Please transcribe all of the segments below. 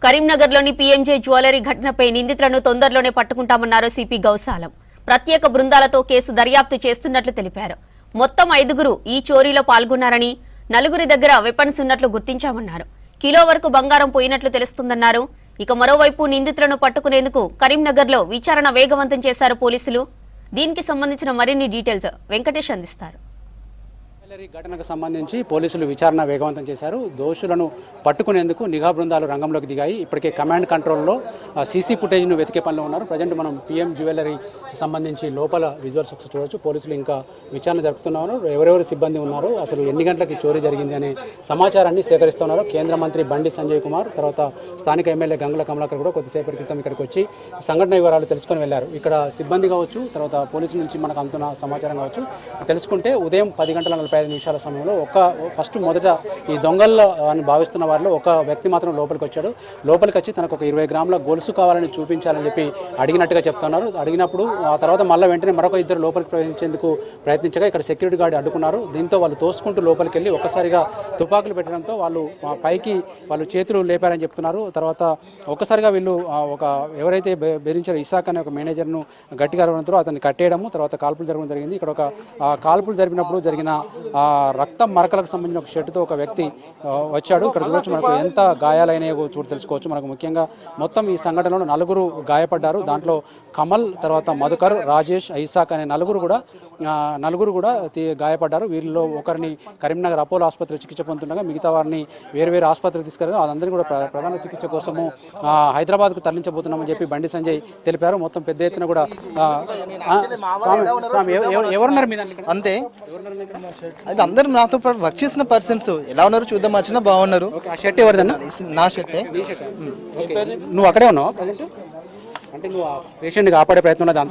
కరీంనగర్లోని PMJ jewellery ఘటనపై నిందితులను తొందరలోనే పట్టుకుంటామన్నారు సిపి గౌసాలం. ప్రత్యేక బృందాలతో కేసు దర్యాప్తు చేస్తున్నట్లు తెలిపారు. మొత్తం 5గురు ఈ చోరీలో పాల్గొన్నారని, 4గురి దగ్గర వెపన్స్ ఉన్నట్లు గుర్తించామన్నారు. కిలో వరకు బంగారం పోయినట్లు తెలుస్తుందన్నారు. ఇక మరోవైపు నిందితులను పట్టుకునేందుకు కరీంనగర్లో విచారణ వేగవంతం చేశారు పోలీసులు. దీనికి సంబంధించిన మరిన్ని డీటెయిల్స్ వెంకటేష్ అందిస్తారు. ఘటనకు సంబంధించి పోలీసులు విచారణ వేగవంతం చేశారు. దోషులను పట్టుకునేందుకు నిఘా బృందాలు రంగంలోకి దిగాయి. ఇప్పటికే కమాండ్ కంట్రోల్లో సీసీ ఫుటేజ్ను వెతికే పనిలో ఉన్నారు. ప్రజెంట్ మనం పీఎం జ్యువెలరీ సంబంధించి లోపల విజువల్స్ చూడవచ్చు. పోలీసులు ఇంకా విచారణ జరుపుతున్నారు. ఎవరెవరు సిబ్బంది ఉన్నారు, అసలు ఎన్ని గంటలకి చోరీ జరిగింది అనే సమాచారాన్ని సేకరిస్తున్నారు. కేంద్ర మంత్రి బండి సంజయ్ కుమార్, తర్వాత స్థానిక ఎమ్మెల్యే గంగుల కమలాకర్ కూడా కొద్దిసేపటి క్రితం ఇక్కడికి వచ్చి సంఘటన వివరాలు తెలుసుకొని వెళ్లారు. ఇక్కడ సిబ్బంది కావచ్చు, తర్వాత పోలీసుల నుంచి మనకు అందుతున్న సమాచారం కావచ్చు తెలుసుకుంటే ఉదయం 10:45 సమయంలో మొదట ఈ దొంగల్లో అని భావిస్తున్న వారిలో ఒక వ్యక్తి మాత్రం లోపలికి వచ్చాడు. లోపలికి వచ్చి తనకు ఒక 20 గ్రాముల గొలుసు కావాలని చూపించాలని చెప్పి అడిగినట్టుగా చెప్తున్నారు. అడిగినప్పుడు ఆ తర్వాత మళ్ళీ వెంటనే మరొక 2 లోపలికి ప్రవేశించేందుకు ప్రయత్నించగా ఇక్కడ సెక్యూరిటీ గార్డ్ అడ్డుకున్నారు. దీంతో వాళ్ళు తోసుకుంటూ లోపలికి వెళ్ళి ఒక్కసారిగా తుపాకులు పెట్టడంతో వాళ్ళు పైకి చేతులు లేపారని చెప్తున్నారు. తర్వాత ఒక్కసారిగా వీళ్ళు ఎవరైతే బెదిరించారో ఇసాక్ అనే ఒక మేనేజర్ను గట్టిగా అరవడంతో అతన్ని కట్టేయడము, తర్వాత కాల్పులు జరగడం జరిగింది. ఇక్కడ కాల్పులు జరిపినప్పుడు జరిగిన రక్తం మరకలకు సంబంధించిన ఒక షర్టుతో ఒక వ్యక్తి వచ్చాడు. ఇక్కడ చూడొచ్చు మనకు ఎంత గాయాలైనాయో తెలుసుకోవచ్చు. మనకు ముఖ్యంగా మొత్తం ఈ సంఘటనలో 4గురు గాయపడ్డారు. దాంట్లో కమల్, తర్వాత మధుకర్, రాజేష్, ఐసాక్ అనే నలుగురు కూడా గాయపడ్డారు. వీరిలో ఒకరిని కరీంనగర్ అపోలో ఆసుపత్రి చికిత్స పొందుతుండగా మిగతా వారిని వేరు ఆసుపత్రికి తీసుకెళ్లారు. వాళ్ళందరినీ కూడా ప్రధాన చికిత్స కోసము హైదరాబాద్కు తరలించబోతున్నామని చెప్పి బండి సంజయ్ తెలిపారు. మొత్తం పెద్ద ఎత్తున కూడా ఎవరున్నారు మీద అంతే అది అందరూ నాతో పాటు వర్క్ చేసిన పర్సన్స్ ఎలా ఉన్నారు చూద్దాం వచ్చినా బాగున్నారు. షర్ట్ ఎవరిదన్నా? నా షర్టే. నువ్వు అక్కడే ఉన్నావా ప్రజెంట్? అంటే నువ్వు పేషెంట్ కాపాడే ప్రయత్నం రక్తం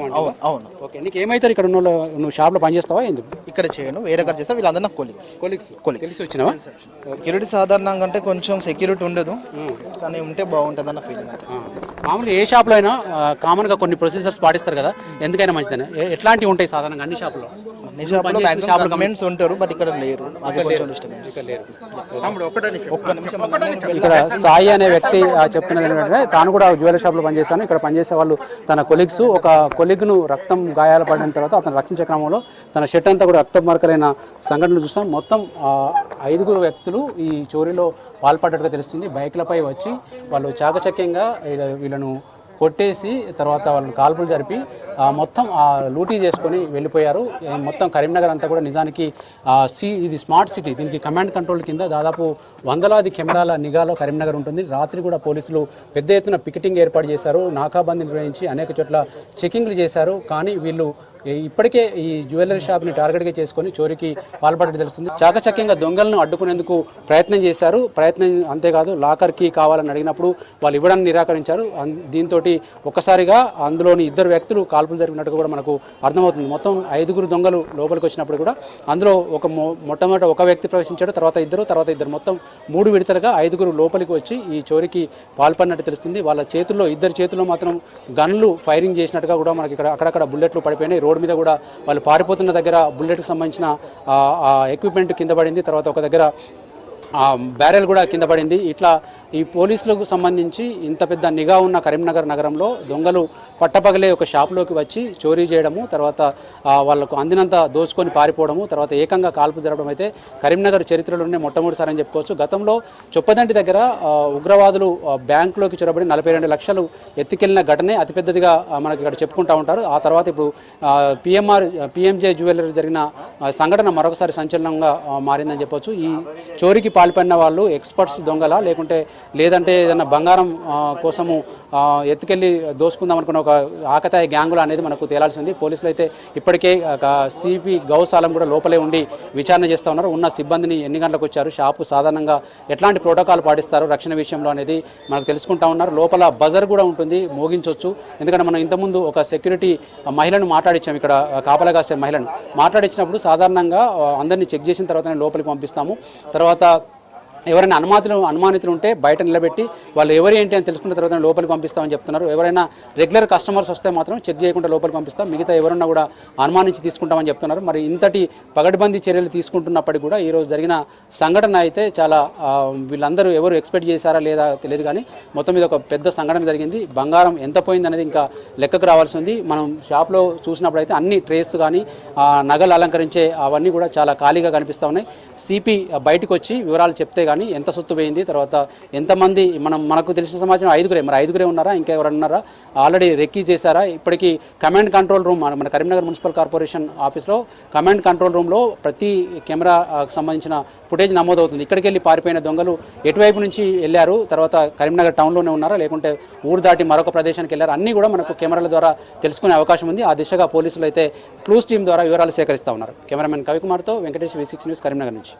అంటే? అవును. ఓకే, నీకు ఏమైతారు ఇక్కడ నువ్వు షాప్లో పనిచేస్తావా? ఎందుకు ఇక్కడ చేయను, వేరే దగ్గర చేస్తా. వీళ్ళందరూ నాకు కొలీగ్స్. తెలిసి వచ్చినావా? సెక్యూరిటీ సాధారణంగా అంటే కొంచెం సెక్యూరిటీ ఉండదు, కానీ ఉంటే బాగుంటుంది అన్న ఫీలింగ్. మామూలుగా ఏ షాప్లో అయినా కామన్గా కొన్ని ప్రొసీజర్స్ పాటిస్తారు కదా, ఎందుకైనా మంచిదని. ఎట్లాంటివి ఉంటాయి సాధారణంగా అన్ని షాపుల్లో? అన్ని షాపులో మ్యాక్సిమం కమెంట్స్ ఉంటారు, బట్ ఇక్కడ లేరు. అది కొంచెం డిస్టర్బెన్స్. ఒక్క నిమిషం. ఇక్కడ సాయి అనే వ్యక్తి చెప్తున్నది ఏంటంటే తాను కూడా జ్యువెలరీ షాప్లో పనిచేస్తాను. ఇక్కడ పనిచేసే వాళ్ళు తన కొలీగ్స్, ఒక కొలీగ్ను రక్తం గాయాలు పడిన తర్వాత అతను రక్షించే క్రమంలో తన షర్ట్ అంతా కూడా రక్తం మరకలైన సంఘటనలు చూస్తాం. మొత్తం 5గురు వ్యక్తులు ఈ చోరీలో పాల్పడ్డట్టుగా తెలుస్తుంది. బైక్లపై వచ్చి వాళ్ళు చాకచక్యంగా వీళ్ళను కొట్టేసి తర్వాత వాళ్ళని కాల్పులు జరిపి మొత్తం లూటీ చేసుకొని వెళ్ళిపోయారు. మొత్తం కరీంనగర్ అంతా కూడా నిజానికి ఇది స్మార్ట్ సిటీ. దీనికి కమాండ్ కంట్రోల్ కింద దాదాపు వందలాది కెమెరాల నిఘాలో కరీంనగర్ ఉంటుంది. రాత్రి కూడా పోలీసులు పెద్ద ఎత్తున పికెటింగ్ ఏర్పాటు చేశారు. నాకాబందీ నిర్వహించి అనేక చోట్ల చెకింగ్లు చేశారు. కానీ వీళ్ళు ఇప్పటికే ఈ జ్యువెలరీ షాప్ని టార్గెట్గా చేసుకొని చోరీకి పాల్పడడం తెలుస్తుంది. చాకచక్యంగా దొంగలను అడ్డుకునేందుకు ప్రయత్నం చేశారు. అంతేకాదు లాకర్కి కావాలని అడిగినప్పుడు వాళ్ళు ఇవ్వడానికి నిరాకరించారు. దీంతో ఒక్కసారిగా అందులోని 2 వ్యక్తులు కాల్పులు జరిపినట్టు కూడా మనకు అర్థమవుతుంది. మొత్తం 5గురు దొంగలు లోపలికి వచ్చినప్పుడు కూడా అందులో మొట్టమొదట ఒక వ్యక్తి ప్రవేశించాడు, తర్వాత ఇద్దరు మొత్తం 3 విడతలుగా 5గురు లోపలికి వచ్చి ఈ చోరీకి పాల్పడినట్టు తెలుస్తుంది. వాళ్ళ చేతుల్లో 2 చేతుల్లో మాత్రం గన్లు ఫైరింగ్ చేసినట్టుగా కూడా మనకి ఇక్కడ అక్కడక్కడ బుల్లెట్లు పడిపోయినాయి. రోడ్డు మీద కూడా వాళ్ళు పారిపోతున్న దగ్గర బుల్లెట్కి సంబంధించిన ఎక్విప్మెంట్ కింద పడింది. తర్వాత ఒక దగ్గర బ్యారెల్ కూడా కింద పడింది. ఇట్లా ఈ పోలీసులకు సంబంధించి ఇంత పెద్ద నిఘా ఉన్న కరీంనగర్ నగరంలో దొంగలు పట్టపగలే ఒక షాపులోకి వచ్చి చోరీ చేయడము, తర్వాత వాళ్ళకు అందినంత దోచుకొని పారిపోవడము, తర్వాత ఏకంగా కాల్పు జరపడం అయితే కరీంనగర్ చరిత్రలోనే మొట్టమొదటిసారి అని చెప్పుకోవచ్చు. గతంలో చొప్పదండి దగ్గర ఉగ్రవాదులు బ్యాంకులోకి చొరబడి 42 లక్షలు ఎత్తుకెళ్లిన ఘటనే అతిపెద్దదిగా మనకి ఇక్కడ చెప్పుకుంటూ ఉంటారు. ఆ తర్వాత ఇప్పుడు పీఎంజే జ్యువెలరీ జరిగిన సంఘటన మరొకసారి సంచలనంగా మారిందని చెప్పొచ్చు. ఈ చోరీకి పాల్పడిన వాళ్ళు ఎక్స్పర్ట్స్ దొంగలా లేదంటే ఏదైనా బంగారం కోసము ఎత్తుకెళ్ళి దోసుకుందాం అనుకున్న ఒక ఆకతాయి గ్యాంగులు అనేది మనకు తేలాల్సి ఉంది. పోలీసులు అయితే ఇప్పటికే సిపి గౌసాలం కూడా లోపలే ఉండి విచారణ చేస్తూ ఉన్నారు. ఉన్న సిబ్బందిని ఎన్ని గంటలకు వచ్చారు, షాపు సాధారణంగా ఎట్లాంటి ప్రోటోకాల్ పాటిస్తారు రక్షణ విషయంలో అనేది మనకు తెలుసుకుంటా ఉన్నారు. లోపల బజర్ కూడా ఉంటుంది, మోగించవచ్చు. ఎందుకంటే మనం ఇంతకుముందు ఒక సెక్యూరిటీ మహిళను మాట్లాడించాం, ఇక్కడ కాపలా కాసే మహిళను మాట్లాడించినప్పుడు సాధారణంగా అందరినీ చెక్ చేసిన తర్వాతనే లోపలికి పంపిస్తాము. తర్వాత ఎవరైనా అనుమానితులు ఉంటే బయట నిలబెట్టి వాళ్ళు ఎవరు ఏంటి అని తెలుసుకున్న తర్వాత లోపలికి పంపిస్తామని చెప్తున్నారు. ఎవరైనా రెగ్యులర్ కస్టమర్స్ వస్తే మాత్రం చెక్ చేయకుండా లోపలికి పంపిస్తాం, మిగతా ఎవరన్నా కూడా అనుమానించి తీసుకుంటామని చెప్తున్నారు. మరి ఇంతటి పగడ్బందీ చర్యలు తీసుకుంటున్నప్పటికీ కూడా ఈరోజు జరిగిన సంఘటన అయితే చాలా వీళ్ళందరూ ఎవరు ఎక్స్పెక్ట్ చేశారా లేదా తెలియదు, కానీ మొత్తం మీద ఒక పెద్ద సంఘటన జరిగింది. బంగారం ఎంత పోయింది అనేది ఇంకా లెక్కకు రావాల్సి ఉంది. మనం షాప్లో చూసినప్పుడు అయితే అన్ని ట్రేస్ కానీ నగలు అలంకరించే అవన్నీ కూడా చాలా ఖాళీగా కనిపిస్తూ ఉన్నాయి. సిపి బయటకు వచ్చి వివరాలు చెప్తే కానీ ఎంత సొత్తు పోయింది, తర్వాత ఎంతమంది మనకు తెలిసిన సమాచారం 5గురే, మరి 5గురే ఉన్నారా, ఇంకా ఎవరు ఉన్నారా, ఆల్రెడీ రెక్కీ చేశారా? ఇప్పటికీ కమాండ్ కంట్రోల్ రూమ్ మన కరీంనగర్ మున్సిపల్ కార్పొరేషన్ ఆఫీస్లో కమాండ్ కంట్రోల్ రూమ్లో ప్రతి కెమెరాకు సంబంధించిన ఫుటేజ్ నమోదవుతుంది. ఇక్కడికి వెళ్ళి పారిపోయిన దొంగలు ఎటువైపు నుంచి వెళ్ళారు, తర్వాత కరీంనగర్ టౌన్లోనే ఉన్నారా లేకుంటే ఊరు దాటి మరొక ప్రదేశానికి వెళ్ళారు, అన్నీ కూడా మనకు కెమెరాల ద్వారా తెలుసుకునే అవకాశం ఉంది. ఆ దిశగా పోలీసులు అయితే క్లూస్ టీం ద్వారా వివరాలు సేకరిస్తూ ఉన్నారు. కెమెరామెన్ కవికుమార్తో వెంకటేష్, V6 న్యూస్, కరీంనగర్ నుంచి.